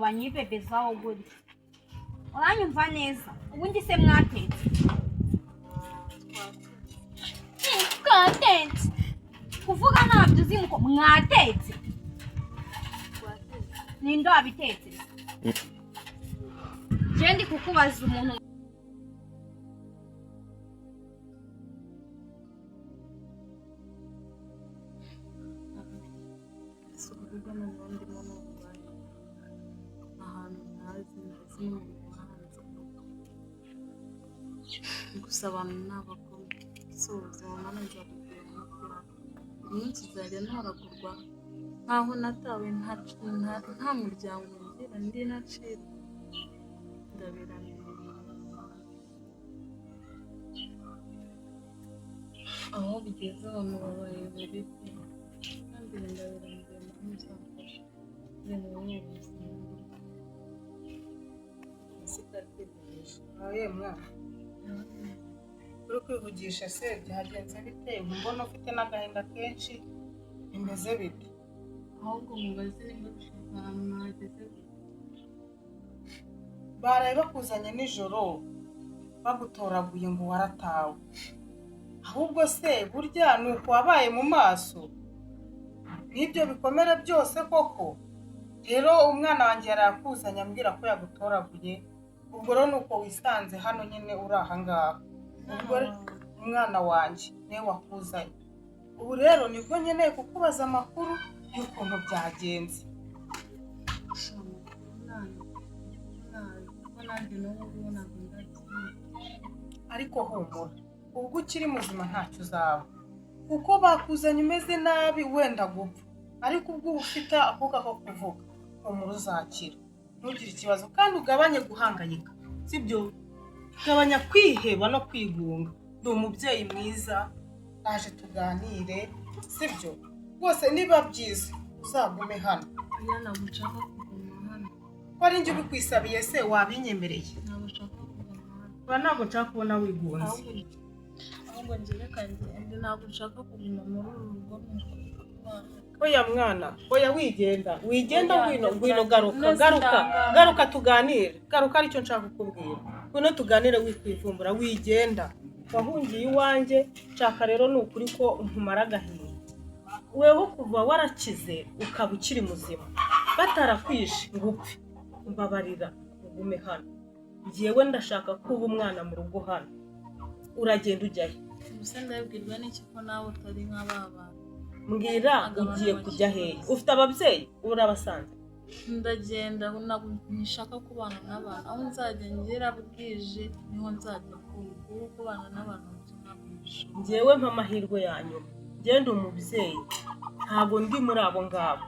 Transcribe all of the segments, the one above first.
banyipepezaho gutya uranyumva neza ubundi se mwatetse twatetse kuvuga ntabyo uzi ngo mwatetse ninde wabitetse je ndi kukubaza umuntu gusa abantu n'abakuru soza mama nzakubwira amakuru umunsi zajya ntaragurwa nkaho natawe nta muryango ngira ndi nacira ndabiraniye aho bigeze abantu babaye bari kandi ndabiraniye muzamfasha ibintu n'ubuzima sikategereje mwana uri kwivugisha se byagenze bite mbona ufite n'agahinda kenshi bimeze bite ahubwo mubaze niba ushaka mwageze baraye bakuzanye nijoro bagutoraguye ngo waratawe ahubwo se burya ni uko wabaye mu maso n'ibyo bikomere byose koko rero umwana wanjye yarakuzanye ambwira ko yagutoraguye ubwo rero ni uko wisanze hano nyine uri aha ngaha ubwo umwana wanjye niwe wakuzanye ubu rero nibwo nkeneye kukubaza amakuru y'ukuntu byagenze ariko humura ubwo ukiri muzima ntacyo uzaba kuko bakuzanye umeze nabi wenda gupfa ariko ubwo ufite akuka ko kuvuga humura uzakira ntugire ikibazo kandi ugabanye guhangayika sibyo gabanya kwiheba no kwigunga ndi umubyeyi mwiza naje tuganire sibyo rwose niba byiza uzagume hano ntabwo nshaka kuguma hano ko ari njye ubikwisabiye se wabinyemereye ntabwo nshaka kuguma hano ntabwo nshaka kubona wigunze ahubwo njye kandi ntabwo nshaka kuguma muri uru rugo oya mwana oya wigenda ngwino garuka tuganire garuka aricyo nshaka kukubwira ngwino tuganire wikwivumbura wigenda wahungiye iwanjye nshaka rero ni ukuri ko nkumara agahinda wewe kuva warakize ukaba ukiri muzima batarakwishe ngo upfe mbabarira ugume hano njyewe ndashaka kuba umwana mu rugo hano uragenda ujyayo gusa ndabwirwa n'iki ko nawe utari nk'ababa mbwira ugiye kujya hehe ufite ababyeyi urabasanze ndagenda nishaka kubana n'abantu aho nzajya ngera bwije niho nzajya kubana n'abantu njyewe mpamahirwe yanyuma ngenda umubyeyi ntabwo ndi muri abo ngabo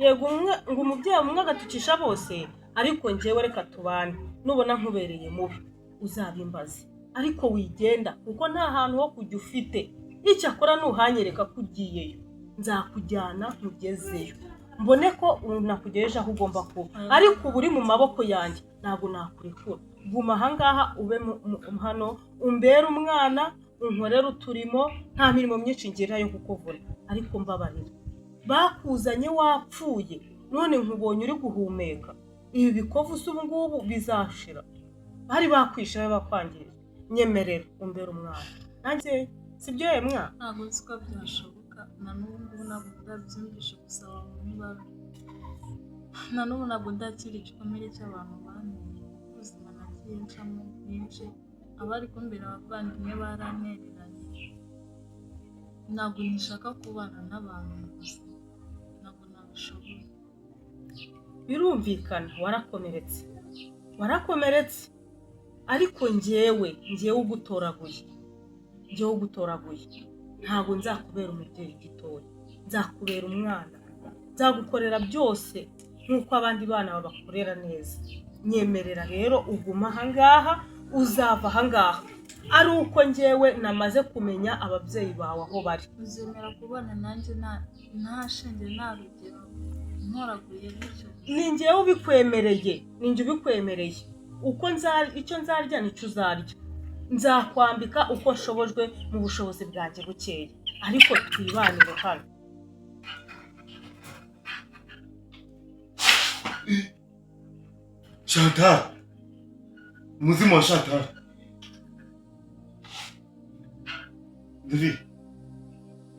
yego ngo umubyeyi umwe agatukisha bose ariko njyewe reka tubane nubona nkubereye mubi uzabimbaze ariko wigenda kuko nta hantu ho kujya ufite icyakora nuhanyereka ko ugiyeyo nzakujyana nkugezeyo mbone ko nakugejeje aho ugomba kuba ariko ubu uri mu maboko yanjye ntabwo nakurekura guma ahangaha ube hano umbere umwana unkorera uturimo nta mirimo myinshi ngira yo kukuvura ariko mbabarira bakuzanye wapfuye none nkubonye uri guhumeka ibi bikovu ubu ngubu bizashira bari bakwishe bakwangirira nyemerera umbere umwana nanjye sibyo mwana ntabwo nzi ko byashoboka na n'ubu ntabwo ndabyumvishe gusa abantu nibabi na n'ubu ntabwo ndakira igikomere cy'abantu banteye ubuzima nagiye ncamo byinshi abari kumbera abavandimwe barantereranye ntabwo nishaka kubana n'abantu gusa ntabwo nabishoboye birumvikana warakomeretse ariko njyewe ugutoraguye ntabwo nzakubera umubyeyi gitoya nzakubera umwana nzagukorera byose nk'uko abandi bana babakorera neza nyemerera rero uguma ahangaha uzava ahangaha ari uko njyewe namaze kumenya ababyeyi bawe aho bari uzemera kubana nanjye nta shenge nta rugero ntoraguye bityo ni njyewe ubikwemereye uko icyo nzarya nicyo uzarya nzakwambika uko nshobojwe mu bushobozi bwanjye bukeya ariko twibanire hano Chantal. Umuzimu wa Chantal. David.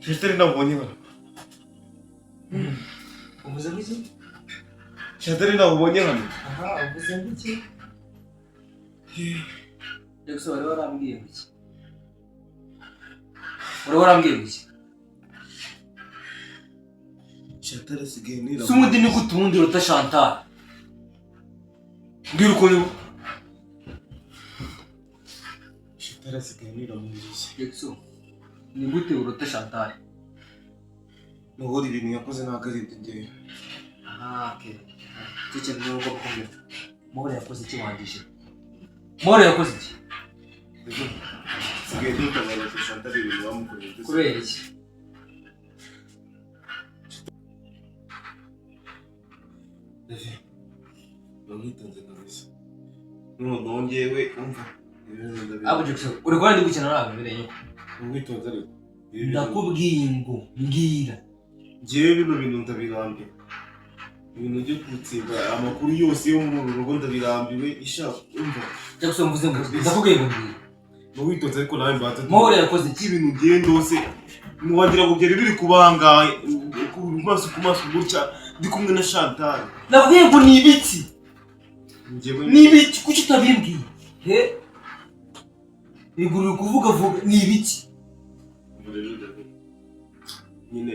Chantal nabonye hano. Uvuze iki? Chantal nabonye hano. Aha, uvuze iki? Gusa wari warambwiye iki? Wari warambwiye iki? Chantal asigaye nira. Sumundi ni gutundi rota Chantal. Mbwira uko ni Chantal asigaye nira mu ngizi. Yexo. Ni gute urota Chantal? Nubwo ibintu yakoze ntabwo ari ibyo. Aha, okay. Cece ni uko kumbira. More yakoze iki wandishe? More yakoze iki? Asigaye nitangara ko Chantal ibintu bamukoreye. Kubera iki? David. Ngitonze kabisa. Nongewe umva. Abo Jackso, uri kwa ndi gukina nawe mbere yo. Ngitonze ariko. Ndakubwiye ngo mbwira. Jewe bino bintu ndabirambiwe. Ibintu byo gutsinda amakuru yose yo mu rugo ndabirambiwe ishaka umva. Jackso mvuze ngo ndakubwiye ngo mbwira. Mu witonze ariko nawe mbata. More yakoze iki? Ibintu gendose muwagira ngo byari biri kubangaye ku maso gutya ndi kumwe na Chantal. Nabwiye ngo ni ibiki? Njyewe Ni ibiki kuki utabimbwiye? He? Iguru kuvuga vuga ni ibiki? nyine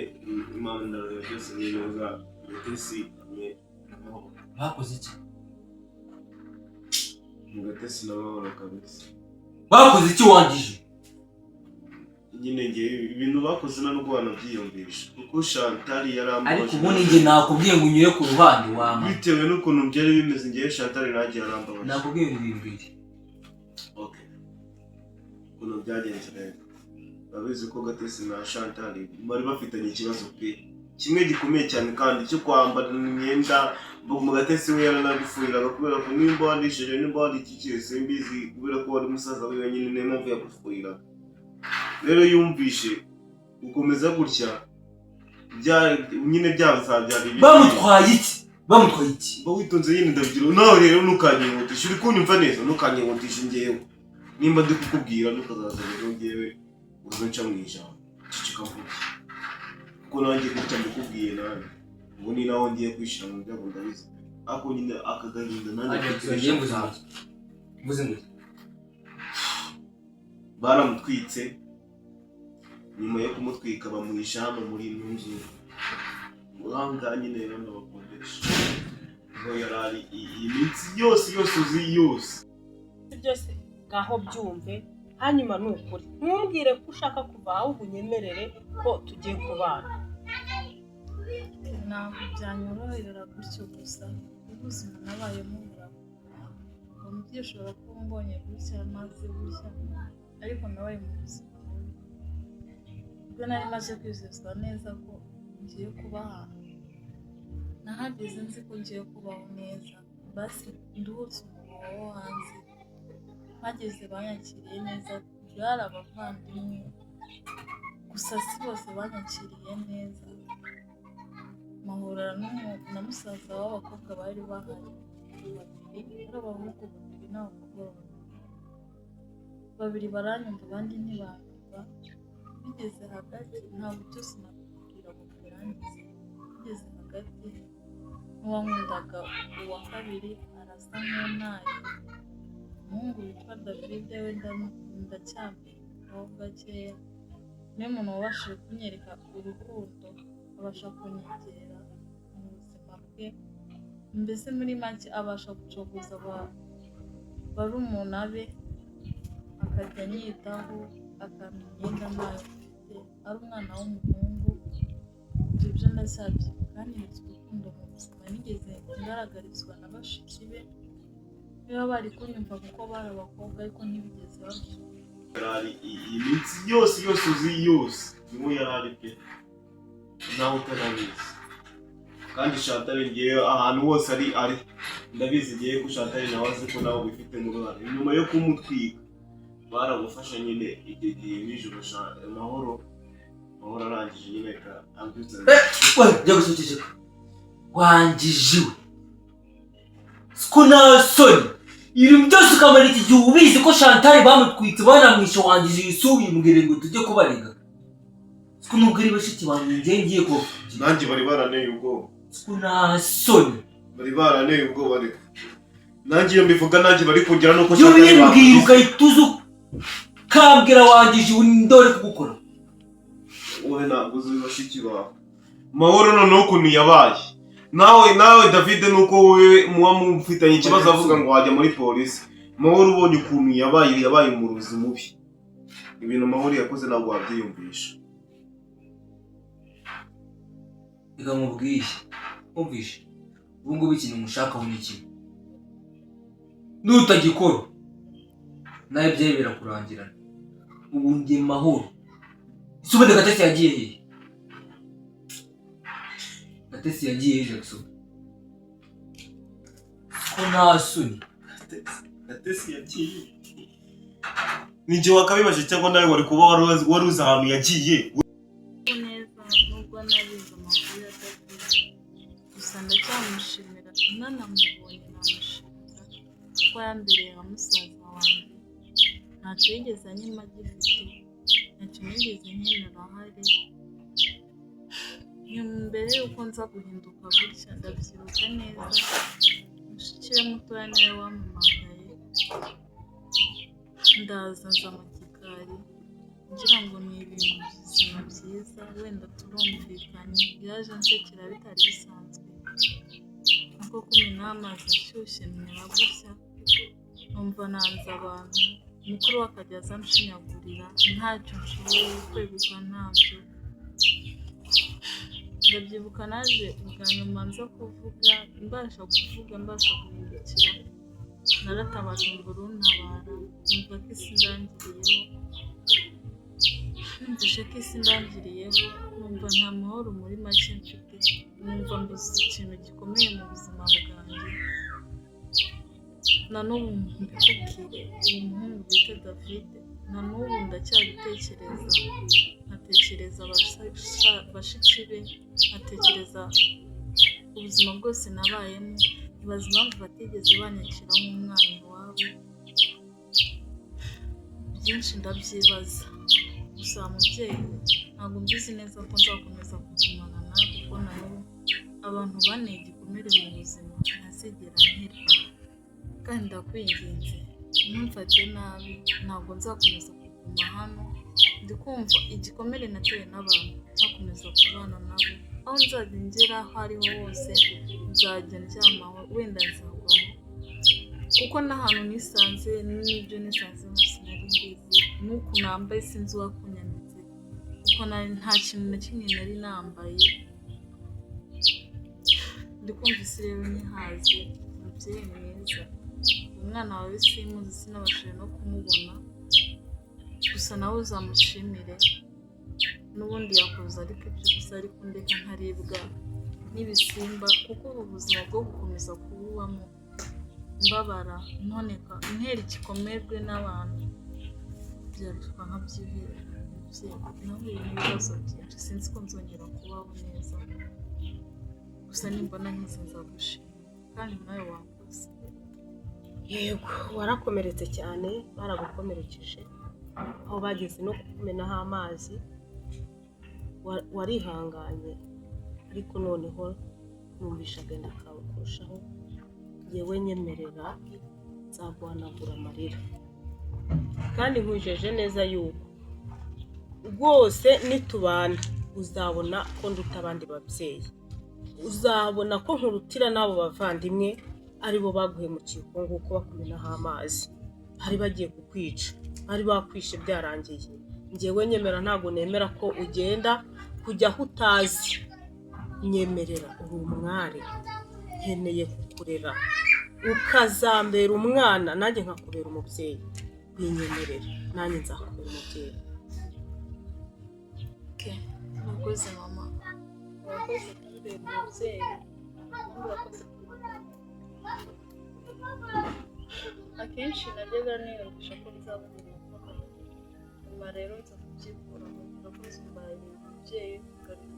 Imana ndareba byose ninoza Gatesi bakoze iki? Gatesi n'amahoro kabisa. Bakoze iki wangije? Nyine ngiye ibintu bakoze na n'ubwana byiyumvisha kuko Chantal yarambaje. Ariko ubundi nge nakubwiye ngo unyure ku ruhande wama. Bitewe n'ukuntu byari bimeze ngiye Chantal nagiye arambaje. Nakubwiye ibintu. Okay. Kuno byagenze rero. Babizi ko Gatesi na Chantal bari bafitanye ikibazo pe. Kimwe gikomeye cyane kandi cyo kwambara imyenda mu Gatesi we yaranabifuiraga kubera ko nimba wandishije nimba wandikikire simbizi kubera ko wari musaza we wenyine niyo mpamvu yagufuiraga. Rero yumvishe ukomeza gutya nyine byazabyari bamutwaye iki? Bamutwaye iki? Ba witonze yine ndabigira nawe rero nukanyihutisha uri kunyumva neza nukanyihutisha ngewe nimba ndi kukubwira nukazaza rero ngewe uzonca mwijambo cicika mvuga kuko nanjye gutya ndikubwiye nawe ubu ni naho ngiye kwishira mu byago ndabizi ako nyine akagahinda nanjye mvuze ngo baramutwitse nyuma yo kumutwika bamwishyamba muri nzu uranga nyine rero ndabakondesha ngo yarari iminsi yose uzi yose byose ngaho byumve hanyuma nukuri ntumbwire ko ushaka kuva aho unyemerere ko tugiye kubana. Ntabwo byanyorohera gutyo gusa ubuzima nabayemo burakomeye. Umubyeyi ushobora kuba umbonye gutya maze gutya ariko nabaye mu buzima ubwo nari maze kwizezwa neza ko ngiye kuba ahantu nahageze nzi ko ngiye kubaho neza basi nduhutse umuriro wo hanze bageze banyakiriye neza byari abavandimwe gusa si bose banyakiriye neza mahura na musaza w'abakobwa bari bahari babiri abahungu babiri n'abakobwa babiri baranyumva abandi ntibanyumva bigeze hagati ntabwo byose nakubwira ngo birangize bigeze hagati n'uwankundaga uwa kabiri arasa nk'untaye umuhungu witwa David we ndacyamwitaho gakeya niyo umuntu wabashije kunyereka urukundo abasha kunyegera mu buzima bwe mbese muri make abasha gucogoza barumuna be akajya anyitaho akamenya imyenda ntayo mfite ari umwana w'umuhungu ibyo byo ndacyabyibuka kandi nzi urukundo mu buzima nigeze ngaragarizwa na bashiki be niba bari kunyumva kuko bari abakobwa ariko ntibigeze babyumva. Yarari iminsi yose uzi yose niwe yarari pe nawe utarabizi kandi Chantal ngewe ahantu hose ari ndabizi ngewe ko Chantal nawe azi ko nawe ubifite mu ruhare nyuma yo kumutwika baragufasha nyine igihe gihe nijoro mahoro arangije nyine ka ambyutse jya gusukishika wangijiwe siko nta soni ibintu byose ukamara iki gihe ubizi ko Chantal bamutwitse banamwishe wangije yisubiye umubwire ngo tujye kubarega siko nubwo ari bashiki banjye ngiye ko nanjye bari baraneye ubwoba siko nta soni bari baraneye ubwoba ariko nanjye iyo mbivuga nanjye bari kongera nuko yo bimbwira ukayituza kambwira wangije ndore kugukora wowe ntabwo uzi bashiki bawe Mahoro noneho ukuntu yabaye nawe David nuko wowe muba mufitanye ikibazo avuga ngo wajya muri polisi Mahoro ubonye ukuntu yabaye umurozi mubi ibintu Mahoro yakoze ntabwo wabyiyumvisha reka mubwiye umvishe ubu ngubu ikintu mushaka ni iki nutagikora nawe byaye birakurangirana ubu ngiye Mahoro isubede Gatesi yagiye hehe Gatesi yagiye hehe Jackson ko nta soni Gatesi yagiye ninjye wakabibaje cyangwa nawe wari kuba wari uzi ahantu yagiye neza nubwo nabize amakuru ya David gusa ndacyamushimira nanamubonye namushimira kuko yambereye nka musaza wanjye ntacyo yigeze anyima gifite ntacyo nigeze nkenera ahari mbere y'uko nza guhinduka gutya ndabyibuka neza mushiki we mutoya niwe wampamagaye ndaza nza mu gikari ngira ngo ni ibintu bizima byiza wenda turumvikanye yaje ansekera bitari bisanzwe nuko kumena amazi ashyushye mera gutya numva nanze abantu mukuru we akajya aza anshinyagurira ntacyo nshoboye kweguka ntabyo ndabyibuka naje ubwa nyuma nza kuvuga mbasha guhindukira naratabaje ngo runtabara numva ko isi ndangiriyeho numvise ko isi ndangiriyeho numva nta mahoro muri make mfite numva mbuze ikintu gikomeye mu buzima bwanjye na n'ubu mbikubwire uyu muhungu bita David na n'ubu ndacyabitekereza nkatekereza bashiki be nkatekereza ubuzima bwose nabayemo ibaza impamvu batigeze banyakira nk'umwana iwabo byinshi ndabyibaza gusa mubyeyi ntabwo mbizi neza ko nzakomeza kugumana nawe kuko na n'ubu abantu banteye igikomere mu buzima ntazigera nkira kandi ndakwinginze ntumfate nabi ntabwo nzakomeza kuguma hano ndi kumva igikomere natewe n'abantu nzakomeza kubana nabo aho nzajya ngera aho ariho hose nzajya ndyamaho wenda nzagwaho kuko n'ahantu nisanze n'ibyo nisanze hose nari mbizi n'uku nambaye sinzi uwakunyanditse kuko nta kintu na kimwe nari nambaye ndi kumva isi rero nyihaze umubyeyi mwiza umwana wawe simuzi sinabashije no kumubona gusa nawe uzamushimire n'ubundi yakoze ariko ibyo gusa ariko ndeka ntaribwa n'ibisimba kuko ubu buzima bwo gukomeza kububamo mbabara ntoneka intera igikomerwe n'abantu byarutwa nkabyihera nahuye n'ibibazo byinshi sinzi ko nzongera kubaho neza gusa nimbona nkizi nzagushima kandi nawe wakoze yego warakomeretse cyane baragukomerekeje aho bageze no kukumenaho amazi warihanganye ariko noneho numvisha agenda kawe kurushaho yewe nyemerera nzaguhanagura amarira kandi nkwijeje neza yuko rwose nitubana uzabona ko nduta abandi babyeyi uzabona ko nkurutira n'abo bavandimwe aribo baguhemukiye uko nguko bakumenaho amazi bari bagiye kukwica bari bakwishe byarangiye njyewe nyemera ntabwo nemera ko ugenda kujya aho utazi nyemerera uri umwari nkeneye kukurera ukazambera umwana nanjye nkakubera umubyeyi binyemerera nanjye nzakubera umubyeyi murakoze mama murakoze kubera umubyeyi murakoze akenshi najyaga niyumvisha ko bizabona umukobwa nyuma rero nza kubyikuramo murakoze mbaye umubyeyi ugarura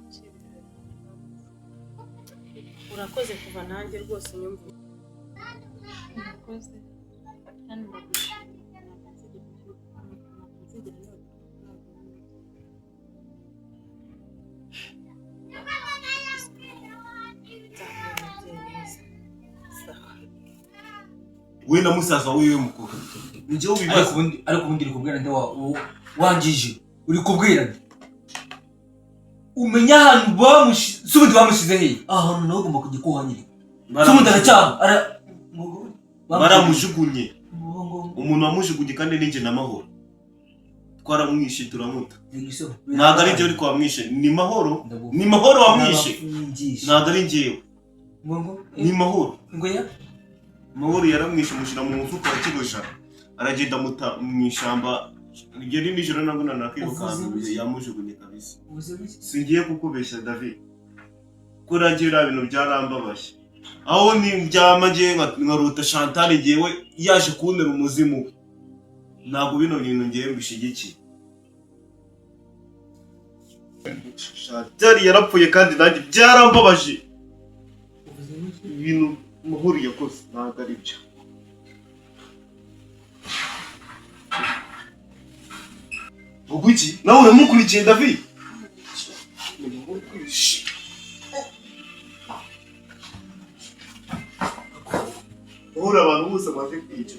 urakoze kuva nanjye rwose nyumva urakoze kandi ndagushimira we na musaza wiwe mukuru njye ubibaza ariko ubundi uri kubwira nde wangije uri kubwira umenya ahantu bamushize bamushize hehe ahantu nawe ugomba kujya kuhanyira subundi aracyaha baramujugunye umuntu wamujugunye kandi ninjye n'amahoro twaramwishe turamuta ntabwo ari njye uri kwamwishe ni mahoro wamwishe ntabwo ari njyewe ni mahoro mahoro yaramwishe mushyira mu mufuka wa kigosha aragenda amuta mu ishyamba rigera nijoro nabwo nanakwirukanka yamujugunye kabisa singiye kukubeshya David ko ragira ibintu byarambabaje aho ni byama ngiye nkaruta Chantal ngewe yaje kuntera umuzimu ntabwo bino bintu ngiye mbishigikiye Chantal yarapfuye kandi nanjye byarambabaje ibintu mahoro yakoze ntabwo ari byo Uguki nawe uramukurikiye David Ora abantu bose bafite kwica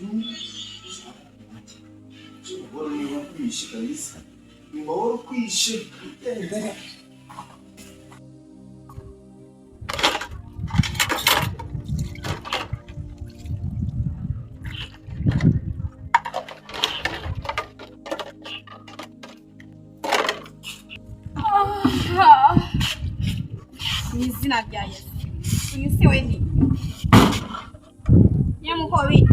Mahoro niba kwishe kabisa ni mahoro kwishe Izina rya Yesu. Uyu se we ni Nyamukobi.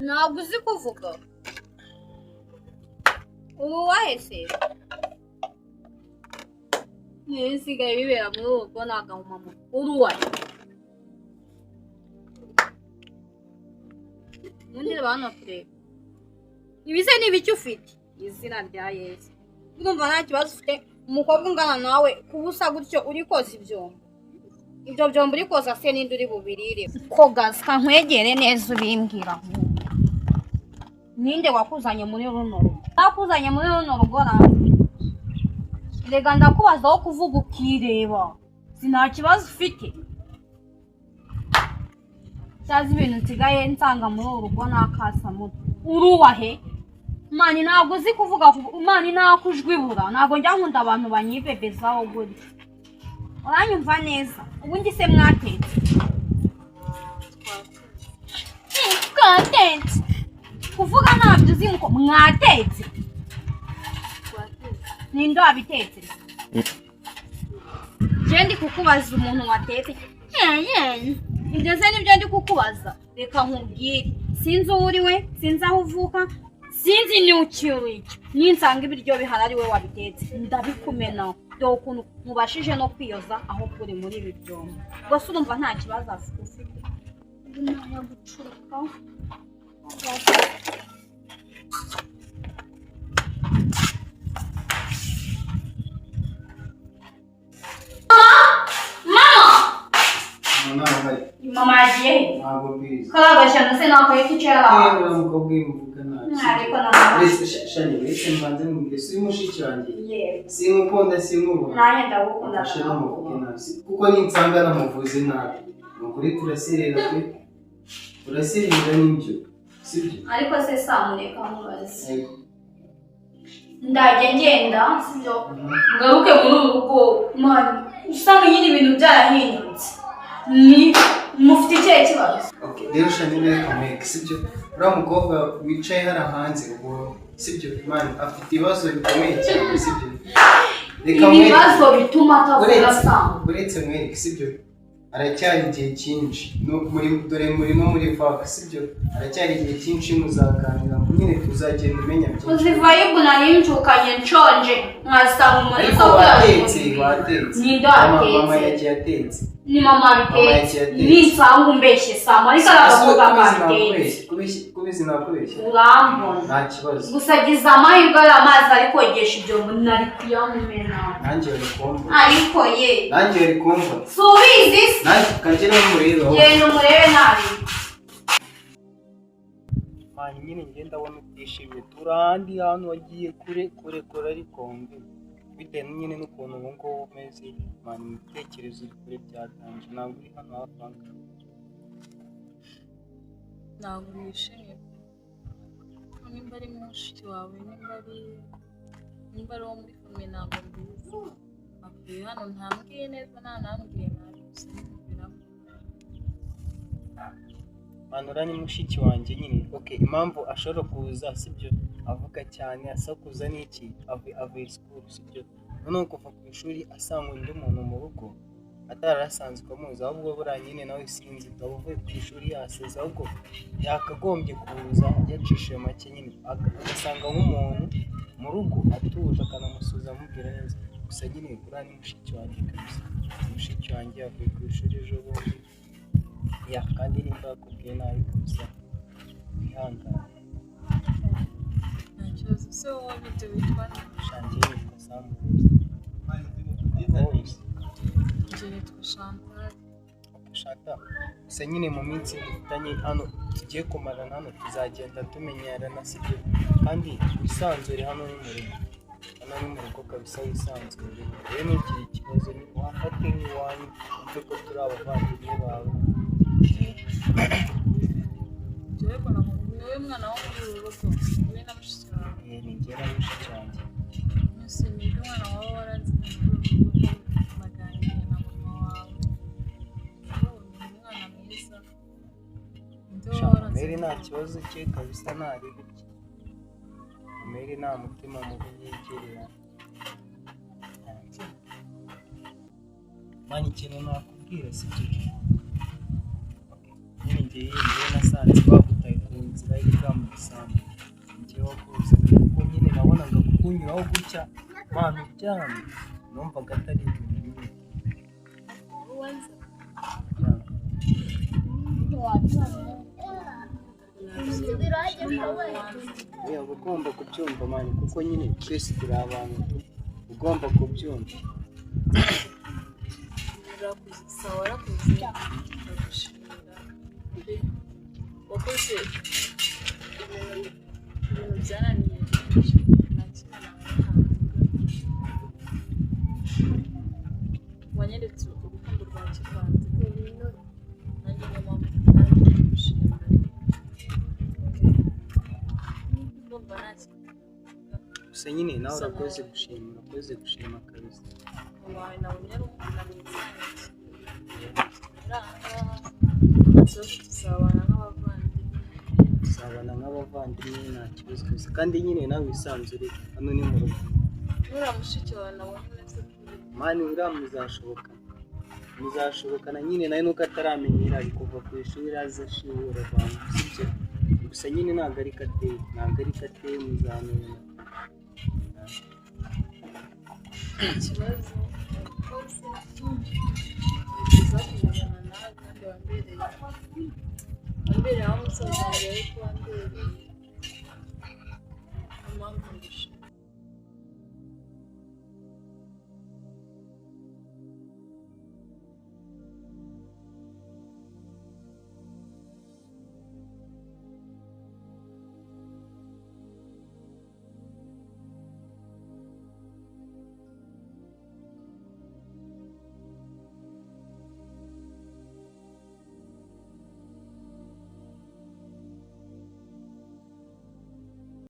Ntabwo uzi kuvuga. Ubu wahese. Nisigaye bibera muri urugo nagahuma mu uruwaye. Nundire bana kureba. Ibise ni ibiki ufite? Izina rya Yesu. Urumva nta kibazo ufite umukobwa ungana nawe kubusa gutyo uri koza ibyombo. Ibyo byombo uri koza se ninde uri bubirire? Kogaza kankwegere neza ubimbwira. Ninde wakuzanye muri runo rugo? Nakuzanye muri runo rugo Rega ndakubaza aho kuvuga ukireba. Sina kibazo ufite. Cyazi ibintu nsigaye nsanga muri urugo nakasa muto. Uruwahe? Mani ntabwo uzi kuvuga mani nakujwibura ntabwo njya nkunda abantu banyibebezaho gutya uranyumva neza ubundi se mwatetse twatetse kuvuga ntabyo uzi ngo mwatetse ninde wabitetse je ndi kukubaza umuntu watetse ibyo se nibyo ndi kukubaza reka nkubwire sinzi uwo uriwe sinzi aho uvuka sinzi ni ukiri ninsanga ibiryo bihari ari we wabitetse ndabikumena do ukuntu mubashije no kwiyoza aho kuri muri ibi byombo gusa urumva nta kibazo afite naya gucuruka Mama agiye ntabwo mbizi karagashana se nakaye kicara yewe umukobwa mvuga nabi ariko ntabwo shani wese mvanze mu si mushiki wanjye yego si mukunda si nkubona nanye ndagukunda ashira muvuge nabi kuko ninsanga namuvuze nabi nukuri turasirira pe turasirira n'ibyo sibyo ariko se samureka mubaze ndaje ngenda sibyo ngaruke muri urugo mani usanga nyine ibintu byarahindutse ni mufite ikihe kibazo rero shani reka mweke sibyo uriya mukobwa wicaye hariya hanze ubwo sibyo mani afite ibibazo bikomeye cyane sibyo ibibazo bituma atavuga sanga uretse mwereke sibyo aracyari igihe cyinshi dore murimo muri vaka sibyo aracyari igihe cyinshi muzaganira nyine tuzagenda umenya byinshi uzivayibu nari njukanye nshonje nkasanga umuntu ariko watetse ninde mama yagiye atetse ni mama bitetse nisanga umbeshye sama ariko aravuga batetse kubizi nakubeshye urambona nta kibazo gusa giza amahirwe ari amazi ari kogesha ibyo nari kuyamumena nanjye uri kumva ariko ye nanjye uri kumva subizi nawe kagera umurebe wowe. genda umurebe nabi. Mani nyine njye ndabona utishimye turi ahandi hantu wagiye kure ariko mbi bitewe nyine n'ukuntu ubu ngubu umeze mani ibitekerezo uri kure byatanje ntabwo uri hano hafi aha ngaha. ntabwo wishimye nimba ari mushiki wawe nimba ari uwo muri famille ntabwo mbizi avuye hano ntambwiye neza nta nambwiye nabi gusa nimubiramo Manura ni mushiki wanjye nyine okay impamvu ashobora kuza sibyo avuga cyane asakuza n'iki avuye school sibyo noneho kuva ku ishuri asanga undi muntu mu rugo atarasanzwe amuzi ahubwo buriya nyine nawe sinzi ndaba uvuye ku ishuri yaseze ahubwo yakagombye kuza yacishije make nyine agasanga nk'umuntu mu rugo atuje akanamusuza amubwira neza gusa nyine buriya ni mushiki wanjye kabisa mushiki wanjye avuye ku ishuri ejo bundi ya kandi nimba yakubwiye nabi kabisa wihangane nta kibazo se wowe bite witwa shanjye yitwa Samu njye nitwa Chantal Chantal gusa nyine mu minsi dufitanye hano tugiye kumarana hano tuzagenda tumenyerana sibyo kandi wisanzure hano ni mu rugo kabisa wisanzure rero nugire ikibazo ni wafate nk'iwanyu umve ko turi abavandimwe bawe njyewe ko niwe mwana wo muri uru rugo niwe na mushiki wawe ni njye na mushiki wanjye umunsi niga umwana wawe warazi muri uru rugo baganiriye na mama wawe ni umwana mwiza Mary nta kibazo cye kabisa ntari gutya Mary nta mutima mubi yigirira mani ikintu nakubwira sibyo nyine ngiye nasanze bagutaye ku nzira y'iriya mu gisambu njyewe kuza kuko nyine nabonaga kukunyuraho gutya mani uryamye numvaga atari ibintu bimwe uba ugomba kubyumva mani kuko nyine twese turi abantu ugomba kubyumva urakuze warakuze ndagushimira wakoze ibintu byananiye byinshi nta kintu wanyeretse urukundo rwa kivanze nanjye niyo mpamvu nanjye ndagushimira ndumva nta kintu gusa nyine nawe urakoze gushima kabisa wawe nawe yari umwana mwiza tuzabana nk'abavandimwe nta kibazo kabisa kandi nyine nawe wisanzure hano ni mu rugo uriya mushiki wawe nawe neza mani uriya muzashobokana nyine nawe nuko ataramenyera ari kuva ku ishuri aza ashibura abantu sibyo gusa nyine ntabwo ari kateye muzamenya ikibazo rwose bifuza kumenyana nawe kandi wambereye aho umusaza wawe ariko wambereye